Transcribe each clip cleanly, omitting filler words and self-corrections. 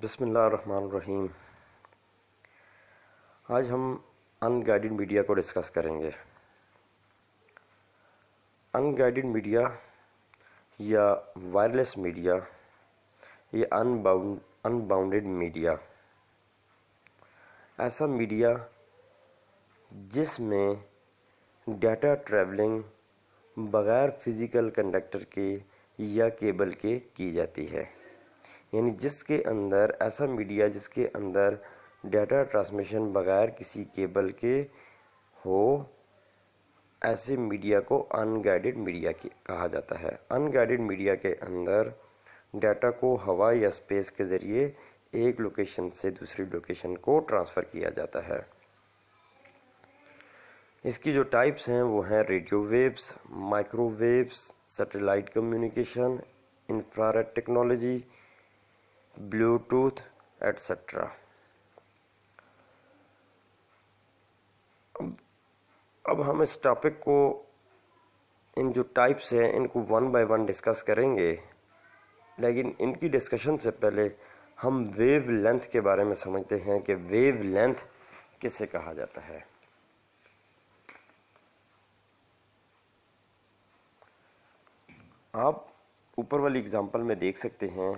बिस्मिल्लाहिर्रहमानिर्रहीम। आज हम अनगाइडेड मीडिया को डिस्कस करेंगे। अनगाइडेड मीडिया या वायरलेस मीडिया या अनबाउंडेड मीडिया ऐसा मीडिया जिसमें डाटा ट्रैवलिंग बग़ैर फिज़िकल कंडक्टर के या केबल के की जाती है, यानी जिसके अंदर ऐसा मीडिया जिसके अंदर डाटा ट्रांसमिशन बगैर किसी केबल के हो, ऐसे मीडिया को अनगाइडेड मीडिया कहा जाता है। अनगाइडेड मीडिया के अंदर डाटा को हवा या स्पेस के ज़रिए एक लोकेशन से दूसरी लोकेशन को ट्रांसफ़र किया जाता है। इसकी जो टाइप्स हैं वो हैं radio waves, microwaves, satellite communication, infrared technology, Bluetooth etcetera. अब हम इस टॉपिक को, इन जो टाइप्स हैं इनको वन बाय वन डिस्कस करेंगे, लेकिन इनकी डिस्कशन से पहले हम वेव लेंथ के बारे में समझते हैं कि वेव लेंथ किसे कहा जाता है। आप ऊपर वाली एग्जांपल में देख सकते हैं,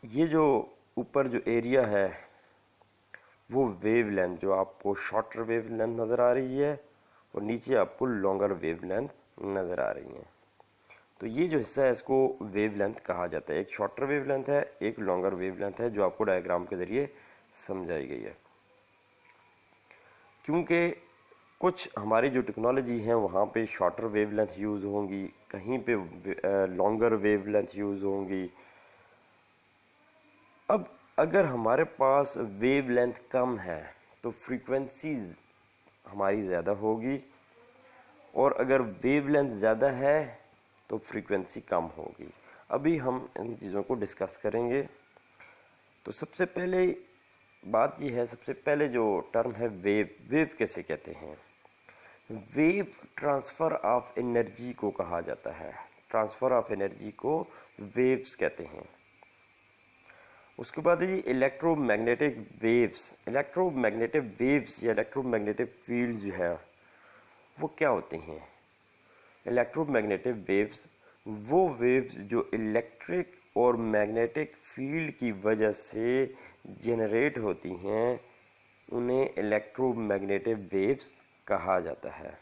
ये जो ऊपर जो एरिया है वो वेव लेंथ, जो आपको शॉर्टर वेव लेंथ नज़र आ रही है और नीचे आपको लॉन्गर वेव लेंथ नज़र आ रही है। तो ये जो हिस्सा है इसको वेव लेंथ कहा जाता है। एक शॉर्टर वेव लेंथ है, एक लॉन्गर वेव लेंथ है, जो आपको डायग्राम के ज़रिए समझाई गई है। क्योंकि कुछ हमारी जो टेक्नोलॉजी है वहाँ पे शॉर्टर वेव लेंथ यूज़ होंगी, कहीं पे लॉन्गर वेव लेंथ यूज़ होंगी। अब अगर हमारे पास वेव लेंथ कम है तो फ्रीक्वेंसीज हमारी ज़्यादा होगी, और अगर वेव लेंथ ज़्यादा है तो फ्रीक्वेंसी कम होगी। अभी हम इन चीज़ों को डिस्कस करेंगे। तो सबसे पहले बात यह है, सबसे पहले जो टर्म है वेव, वेव कैसे कहते हैं? वेव ट्रांसफ़र ऑफ एनर्जी को कहा जाता है। ट्रांसफ़र ऑफ एनर्जी को वेव्स कहते हैं। उसके बाद है जी इलेक्ट्रोमैग्नेटिक वेव्स। इलेक्ट्रोमैग्नेटिक वेव्स या इलेक्ट्रोमैग्नेटिक फील्ड जो है वो क्या होते हैं? इलेक्ट्रोमैग्नेटिक वेव्स वो वेव्स जो इलेक्ट्रिक और मैग्नेटिक फील्ड की वजह से जनरेट होती हैं, उन्हें इलेक्ट्रोमैग्नेटिक वेव्स कहा जाता है।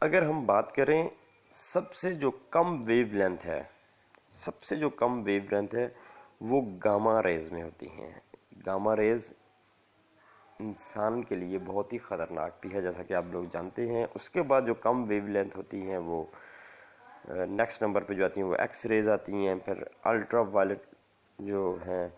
अगर हम बात करें सबसे जो कम वेवलेंथ है, सबसे जो कम वेवलेंथ है वो गामा रेज में होती हैं। गामा रेज इंसान के लिए बहुत ही ख़तरनाक भी है, जैसा कि आप लोग जानते हैं। उसके बाद जो कम वेवलेंथ होती हैं वो नेक्स्ट नंबर पे जो आती हैं वो एक्स रेज आती हैं, फिर अल्ट्रा वायलेट जो हैं,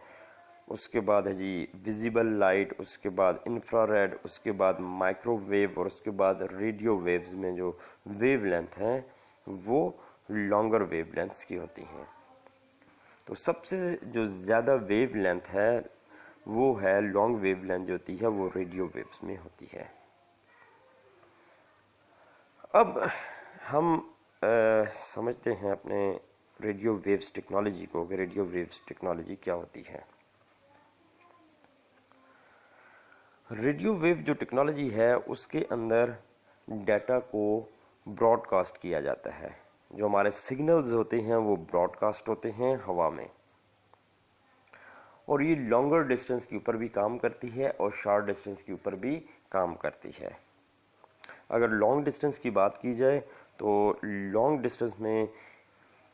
उसके बाद है जी विजिबल लाइट, उसके बाद इंफ्रारेड, उसके बाद माइक्रोवेव और उसके बाद रेडियो वेव्स में जो वेवलेंथ हैं वो लॉन्गर वेवलेंथ्स की होती हैं। तो सबसे जो ज़्यादा वेवलेंथ है वो है लॉन्ग वेवलेंथ जो होती है वो रेडियो वेव्स में होती है। अब हम समझते हैं अपने रेडियो वेव्स टेक्नोलॉजी को, कि रेडियो वेव्स टेक्नोलॉजी क्या होती है। रेडियो वेव जो टेक्नोलॉजी है उसके अंदर डाटा को ब्रॉडकास्ट किया जाता है। जो हमारे सिग्नल्स होते हैं वो ब्रॉडकास्ट होते हैं हवा में, और ये लॉन्गर डिस्टेंस के ऊपर भी काम करती है और शॉर्ट डिस्टेंस के ऊपर भी काम करती है। अगर लॉन्ग डिस्टेंस की बात की जाए तो लॉन्ग डिस्टेंस में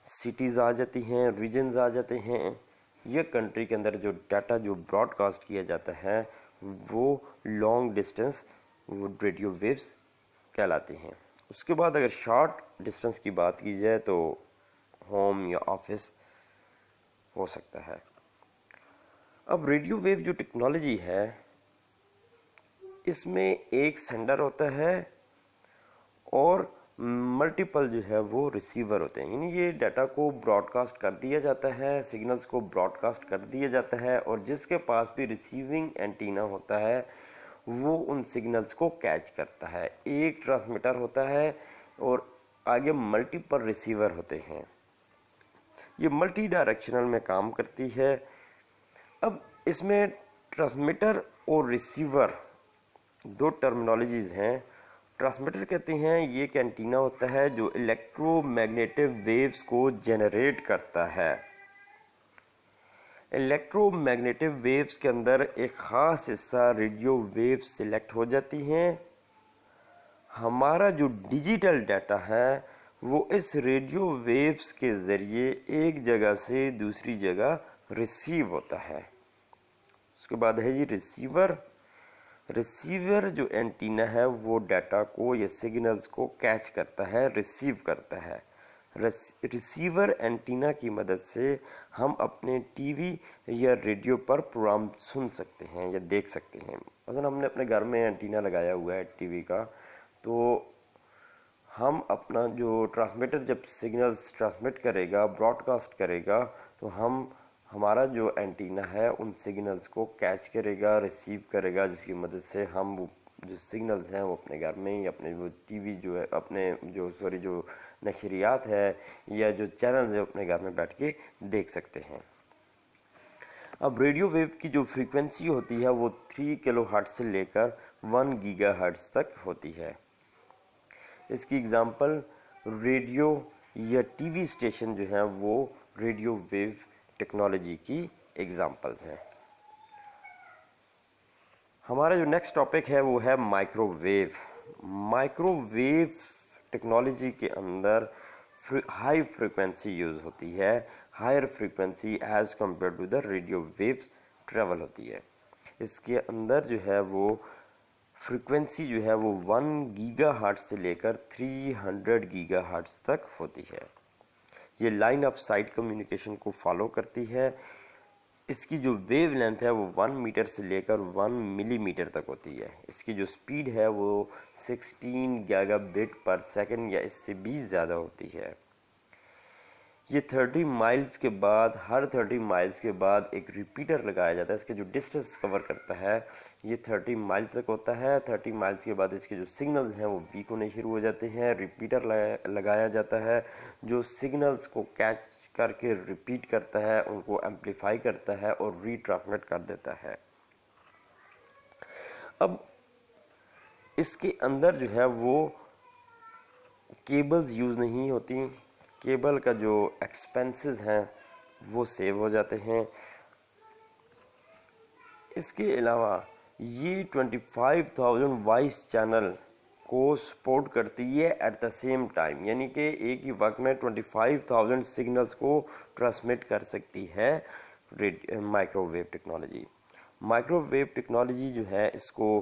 सिटीज़ आ जाती हैं, रीजन्स आ जाते हैं। ये कंट्री के अंदर जो डाटा जो ब्रॉडकास्ट किया जाता है वो लॉन्ग डिस्टेंस वो रेडियो वेव्स कहलाती हैं। उसके बाद अगर शॉर्ट डिस्टेंस की बात की जाए तो होम या ऑफिस हो सकता है। अब रेडियो वेव जो टेक्नोलॉजी है इसमें एक सेंडर होता है और मल्टीपल जो है वो रिसीवर होते हैं, यानी ये डाटा को ब्रॉडकास्ट कर दिया जाता है, सिग्नल्स को ब्रॉडकास्ट कर दिया जाता है, और जिसके पास भी रिसीविंग एंटीना होता है वो उन सिग्नल्स को कैच करता है। एक ट्रांसमीटर होता है और आगे मल्टीपल रिसीवर होते हैं। ये मल्टी डायरेक्शनल में काम करती है। अब इसमें ट्रांसमीटर और रिसीवर दो टर्मिनोलॉजीज हैं। ट्रांसमीटर कहते हैं ये एक एंटीना होता है जो इलेक्ट्रोमैग्नेटिक वेव्स को जनरेट करता है। इलेक्ट्रोमैग्नेटिक वेव्स के अंदर एक ख़ास हिस्सा रेडियो वेव्स सिलेक्ट हो जाती हैं। हमारा जो डिजिटल डाटा है वो इस रेडियो वेव्स के ज़रिए एक जगह से दूसरी जगह रिसीव होता है। उसके बाद है जी रिसीवर। रिसीवर जो एंटीना है वो डाटा को या सिग्नल्स को कैच करता है, रिसीव करता है। रिसीवर एंटीना की मदद से हम अपने टीवी या रेडियो पर प्रोग्राम सुन सकते हैं या देख सकते हैं। मतलब हमने अपने घर में एंटीना लगाया हुआ है टीवी का, तो हम अपना जो ट्रांसमीटर जब सिग्नल्स ट्रांसमिट करेगा, ब्रॉडकास्ट करेगा, तो हमारा जो एंटीना है उन सिग्नल्स को कैच करेगा, रिसीव करेगा, जिसकी मदद से हम वो जो सिग्नल्स हैं वो अपने घर में या अपने वो टीवी जो है अपने जो नशरियात है या जो चैनल्स है अपने घर में बैठ के देख सकते हैं। अब रेडियो वेव की जो फ्रीक्वेंसी होती है वो 3 किलोहर्ट्ज से लेकर 1 गीगाहर्ट्ज तक होती है। इसकी एग्जांपल रेडियो या टीवी स्टेशन जो है वो रेडियो वेव टेक्नोलॉजी की एग्जांपल्स हैं। हमारा जो नेक्स्ट टॉपिक है वो है माइक्रोवेव। माइक्रोवेव टेक्नोलॉजी के अंदर हाई फ्रीक्वेंसी यूज होती है। Higher frequency as compare to the radio waves travel होती है। इसके अंदर जो है वो फ्रीक्वेंसी जो है वो 1 गीगाहर्ट्ज से लेकर 300 गीगाहर्ट्ज तक होती है। ये लाइन ऑफ साइट कम्युनिकेशन को फॉलो करती है। इसकी जो वेव लेंथ है वो 1 मीटर से लेकर 1 मिलीमीटर तक होती है। इसकी जो स्पीड है वो 16 गीगाबिट पर सेकंड या इससे भी ज़्यादा होती है। ये 30 माइल्स के बाद, हर 30 माइल्स के बाद एक रिपीटर लगाया जाता है। इसके जो डिस्टेंस कवर करता है ये 30 माइल्स तक होता है। 30 माइल्स के बाद इसके जो सिग्नल्स हैं वो वीक होने शुरू हो जाते हैं। रिपीटर लगाया जाता है जो सिग्नल्स को कैच करके रिपीट करता है, उनको एम्पलीफाई करता है और रीट्रांसमिट कर देता है। अब इसके अंदर जो है वो केबल्स यूज़ नहीं होती। केबल का जो एक्सपेंसेस हैं वो सेव हो जाते हैं। इसके अलावा ये 25,000 वॉइस चैनल को सपोर्ट करती है एट द सेम टाइम, यानी कि एक ही वक्त में 25,000 सिग्नल्स को ट्रांसमिट कर सकती है माइक्रोवेव टेक्नोलॉजी। माइक्रोवेव टेक्नोलॉजी जो है इसको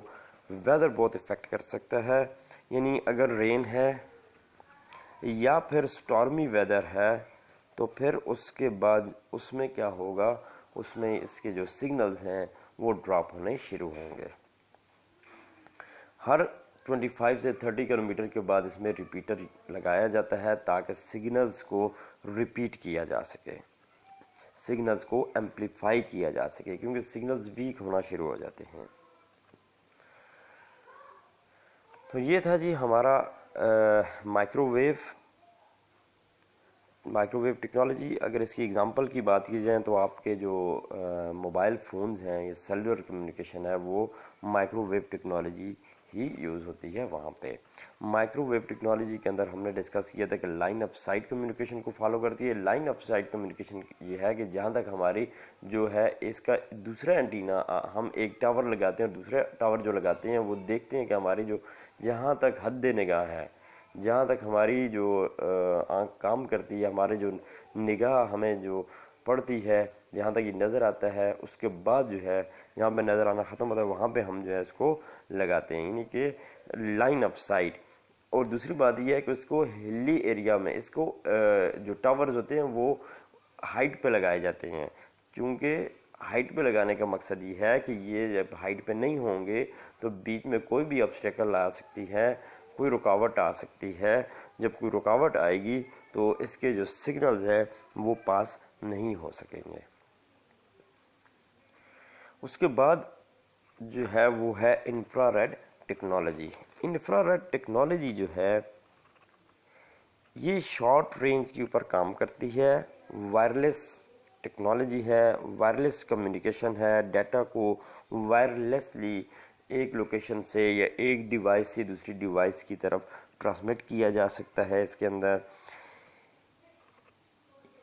वेदर बहुत इफेक्ट कर सकता है। यानी अगर रेन है या फिर स्टॉर्मी वेदर है तो फिर उसके बाद उसमें क्या होगा, उसमें इसके जो सिग्नल्स हैं वो ड्रॉप होने शुरू होंगे। हर 25 से 30 किलोमीटर के बाद इसमें रिपीटर लगाया जाता है ताकि सिग्नल्स को रिपीट किया जा सके, सिग्नल्स को एम्पलीफाई किया जा सके, क्योंकि सिग्नल्स वीक होना शुरू हो जाते हैं। तो ये था जी हमारा माइक्रोवेव टेक्नोलॉजी। अगर इसकी एग्जांपल की बात की जाए तो आपके जो मोबाइल फ़ोन्स हैं या सेलुलर कम्युनिकेशन है वो माइक्रोवेव टेक्नोलॉजी ही यूज़ होती है वहाँ पे। माइक्रोवेव टेक्नोलॉजी के अंदर हमने डिस्कस किया था कि लाइन ऑफ साइट कम्युनिकेशन को फॉलो करती है। लाइन ऑफ साइट कम्युनिकेशन ये है कि जहाँ तक हमारी जो है इसका दूसरा एंटीना, हम एक टावर लगाते हैं और दूसरा टावर जो लगाते हैं वो देखते हैं कि हमारी जो जहाँ तक हद निगाह है, जहाँ तक हमारी जो आँख काम करती है, हमारे जो निगाह हमें जो पड़ती है, जहाँ तक ये नज़र आता है, उसके बाद जो है जहाँ पे नज़र आना ख़त्म होता है वहाँ पे हम जो है इसको लगाते हैं, यानी कि लाइन ऑफ साइट। और दूसरी बात यह है कि इसको हिली एरिया में इसको जो टावर्स होते हैं वो हाइट पे लगाए जाते हैं, क्योंकि हाइट पे लगाने का मकसद ये है कि ये जब हाइट पे नहीं होंगे तो बीच में कोई भी ऑब्स्टेकल आ सकती है, कोई रुकावट आ सकती है। जब कोई रुकावट आएगी तो इसके जो सिग्नल्स है वो पास नहीं हो सकेंगे। उसके बाद जो है वो है इंफ्रारेड टेक्नोलॉजी। इंफ्रारेड टेक्नोलॉजी जो है ये शॉर्ट रेंज के ऊपर काम करती है, वायरलेस टेक्नोलॉजी है, वायरलेस कम्युनिकेशन है, डाटा को वायरलेसली एक लोकेशन से या एक डिवाइस से दूसरी डिवाइस की तरफ ट्रांसमिट किया जा सकता है। इसके अंदर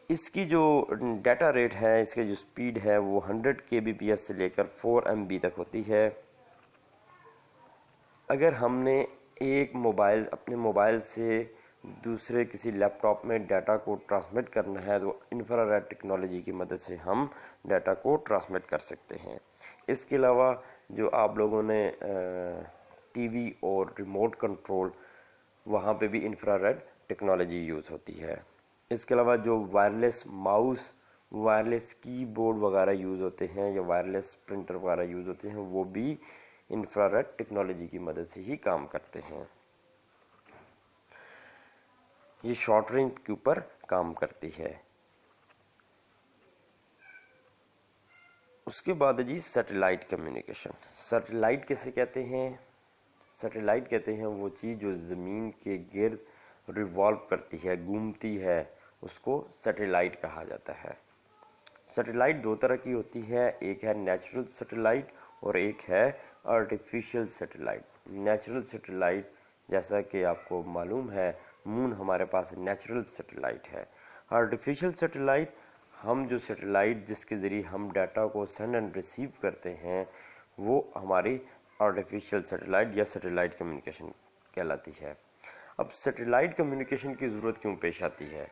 इसकी जो डाटा रेट है, इसकी जो स्पीड है वो 100 kbps से लेकर 4 MB तक होती है। अगर हमने अपने मोबाइल से दूसरे किसी लैपटॉप में डाटा को ट्रांसमिट करना है तो इंफ्रारेड टेक्नोलॉजी की मदद से हम डाटा को ट्रांसमिट कर सकते हैं। इसके अलावा जो आप लोगों ने टीवी और रिमोट कंट्रोल, वहाँ पे भी इंफ्रारेड टेक्नोलॉजी यूज़ होती है। इसके अलावा जो वायरलेस माउस, वायरलेस कीबोर्ड वगैरह यूज़ होते हैं या वायरलेस प्रिंटर वगैरह यूज़ होते हैं, वो भी इंफ्रारेड टेक्नोलॉजी की मदद से ही काम करते हैं। ये शॉर्ट रेंज के ऊपर काम करती है। उसके बाद है जी सैटेलाइट कम्युनिकेशन। सैटेलाइट किसे कहते हैं? सैटेलाइट कहते हैं वो चीज़ जो ज़मीन के गिर्द रिवॉल्व करती है, घूमती है, उसको सैटेलाइट कहा जाता है। सैटेलाइट दो तरह की होती है, एक है नेचुरल सैटेलाइट और एक है आर्टिफिशियल सैटेलाइट। नेचुरल सैटेलाइट, जैसा कि आपको मालूम है, मून हमारे पास नेचुरल सैटेलाइट है। आर्टिफिशियल सैटेलाइट, हम जो सैटेलाइट जिसके ज़रिए हम डाटा को सेंड एंड रिसीव करते हैं, वो हमारी आर्टिफिशियल सैटेलाइट या सैटेलाइट कम्युनिकेशन कहलाती है। अब सैटेलाइट कम्युनिकेशन की ज़रूरत क्यों पेश आती है?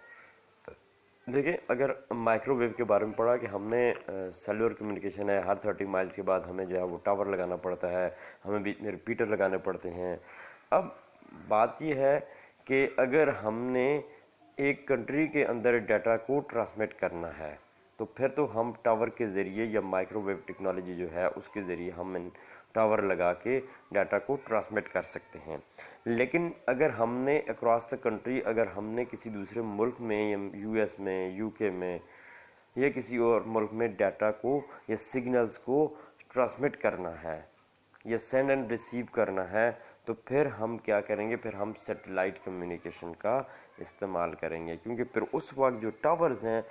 देखिए, अगर माइक्रोवेव के बारे में पढ़ा कि हमने सेलुलर कम्युनिकेशन है, हर 30 माइल्स के बाद हमें जो है वो टावर लगाना पड़ता है, हमें बीच में रिपीटर लगाने पड़ते हैं। अब बात यह है कि अगर हमने एक कंट्री के अंदर डाटा को ट्रांसमिट करना है तो फिर तो हम टावर के ज़रिए या माइक्रोवेव टेक्नोलॉजी जो है उसके ज़रिए हम टावर लगा के डाटा को ट्रांसमिट कर सकते हैं। लेकिन अगर हमने अक्रॉस द कंट्री, अगर हमने किसी दूसरे मुल्क में या यूएस में, यूके में या किसी और मुल्क में डाटा को या सिग्नल्स को ट्रांसमिट करना है या सेंड एंड रिसीव करना है, तो फिर हम क्या करेंगे? फिर हम सैटेलाइट कम्युनिकेशन का इस्तेमाल करेंगे, क्योंकि फिर उस वक्त जो टावर्स हैं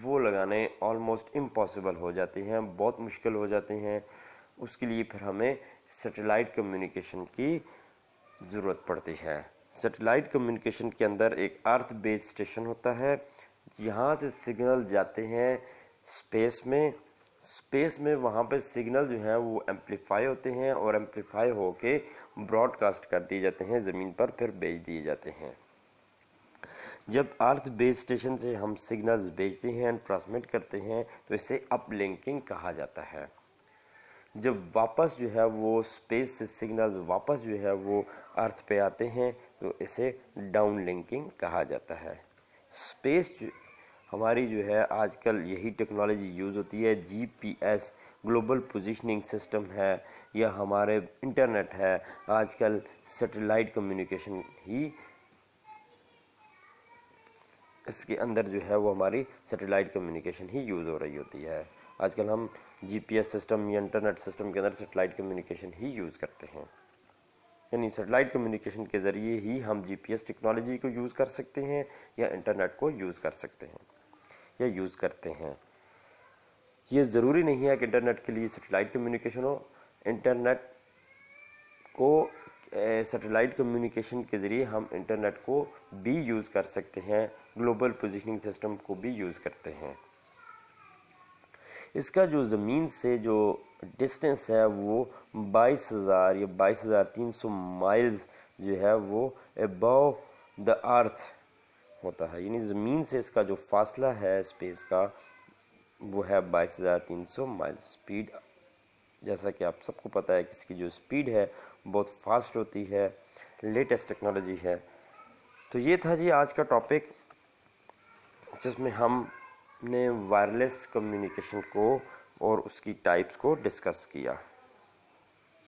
वो लगाने ऑलमोस्ट इम्पॉसिबल हो जाते हैं, बहुत मुश्किल हो जाते हैं। उसके लिए फिर हमें सैटेलाइट कम्युनिकेशन की ज़रूरत पड़ती है। सैटेलाइट कम्युनिकेशन के अंदर एक अर्थ बेस्ड स्टेशन होता है, यहाँ से सिग्नल जाते हैं स्पेस में वहाँ पे सिग्नल जो है वो एम्पलीफाई होते हैं और एम्पलीफाई होके ब्रॉडकास्ट कर दिए जाते हैं, ज़मीन पर फिर भेज दिए जाते हैं। जब अर्थ बेस स्टेशन से हम सिग्नल्स भेजते हैं, ट्रांसमिट करते हैं, तो इसे अपलिंकिंग कहा जाता है। जब वापस जो है वो स्पेस से सिग्नल्स वापस जो है वो अर्थ पे आते हैं तो इसे डाउन लिंकिंग कहा जाता है। स्पेस हमारी जो है आजकल यही टेक्नोलॉजी यूज़ होती है। जीपीएस, ग्लोबल पोजीशनिंग सिस्टम है, या हमारे इंटरनेट है, आजकल सैटेलाइट कम्युनिकेशन ही इसके अंदर जो है वो हमारी सैटेलाइट कम्युनिकेशन ही यूज़ हो रही होती है। आजकल हम जीपीएस सिस्टम या इंटरनेट सिस्टम के अंदर सैटेलाइट कम्युनिकेशन ही यूज़ करते हैं, यानी सैटेलाइट कम्युनिकेशन के ज़रिए ही हम जीपीएस टेक्नोलॉजी को यूज़ कर सकते हैं या इंटरनेट को यूज़ कर सकते हैं या यूज़ करते हैं। ये ज़रूरी नहीं है कि इंटरनेट के लिए सैटेलाइट कम्युनिकेशन हो। इंटरनेट को सैटेलाइट कम्युनिकेशन के ज़रिए हम इंटरनेट को भी यूज़ कर सकते हैं, ग्लोबल पोजीशनिंग सिस्टम को भी यूज़ करते हैं। इसका जो ज़मीन से जो डिस्टेंस है वो 22,000 या 22,300 माइल्स जो है वो अबव द अर्थ होता है, यानी ज़मीन से इसका जो फासला है स्पेस का वो है 22,300 माइल्स। स्पीड, जैसा कि आप सबको पता है कि इसकी जो स्पीड है बहुत फास्ट होती है, लेटेस्ट टेक्नोलॉजी है। तो ये था जी आज का टॉपिक, जिसमें हमने वायरलेस कम्युनिकेशन को और उसकी टाइप्स को डिस्कस किया।